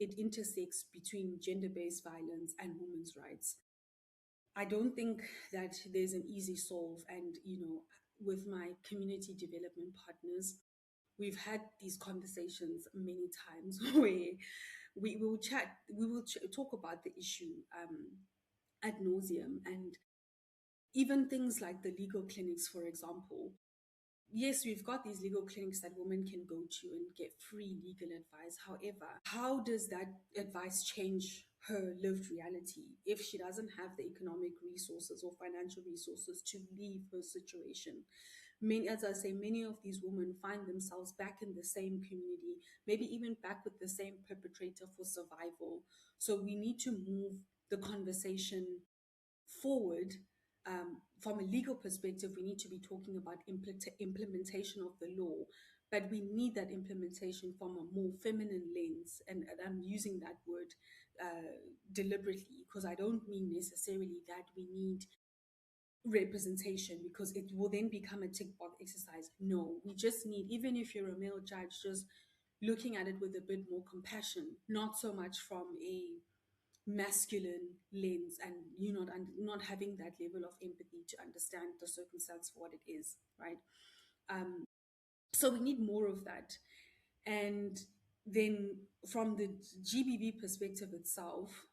it intersects between gender-based violence and women's rights. I don't think that there's an easy solve. And, with my community development partners, we've had these conversations many times where we will chat, talk about the issue ad nauseum, and even things like the legal clinics, for example. Yes, we've got these legal clinics that women can go to and get free legal advice. However, how does that advice change her lived reality if she doesn't have the economic resources or financial resources to leave her situation? Many, as I say, many of these women find themselves back in the same community, maybe even back with the same perpetrator for survival. So we need to move the conversation forward. From a legal perspective, we need to be talking about implementation of the law, but we need that implementation from a more feminine lens. And I'm using that word deliberately, because I don't mean necessarily that we need representation, because it will then become a tick box exercise. No, we just need, even if you're a male judge, just looking at it with a bit more compassion, not so much from a masculine lens, and not having that level of empathy to understand the circumstance for what it is, right? So we need more of that. And then from the GBV perspective itself,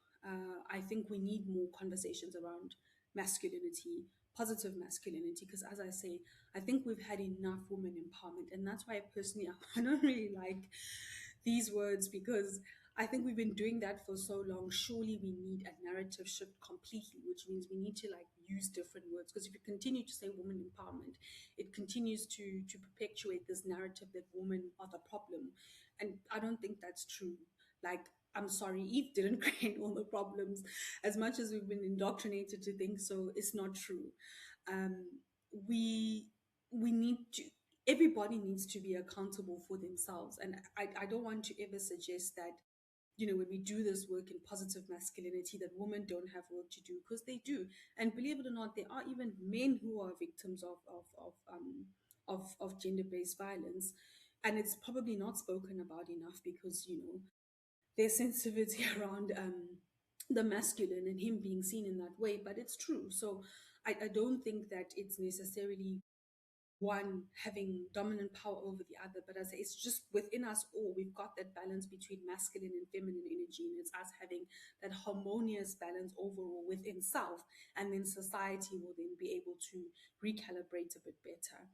I think we need more conversations around masculinity, positive masculinity, because as I say, I think we've had enough women empowerment. And that's why personally, I don't really like these words, because I think we've been doing that for so long. Surely we need a narrative shift completely, which means we need to like use different words. Because if you continue to say women empowerment, it continues to perpetuate this narrative that women are the problem. And I don't think that's true. Like, I'm sorry, Eve didn't create all the problems. As much as we've been indoctrinated to think so, it's not true. Um, we we need to, everybody needs to be accountable for themselves. And I don't want to ever suggest that, when we do this work in positive masculinity, that women don't have work to do, because they do. And believe it or not, there are even men who are victims of gender-based violence. And it's probably not spoken about enough, because, there's sensitivity around the masculine and him being seen in that way, but it's true. So I don't think that it's necessarily one having dominant power over the other, but as I say, it's just within us all. We've got that balance between masculine and feminine energy, and it's us having that harmonious balance overall within self, and then society will then be able to recalibrate a bit better.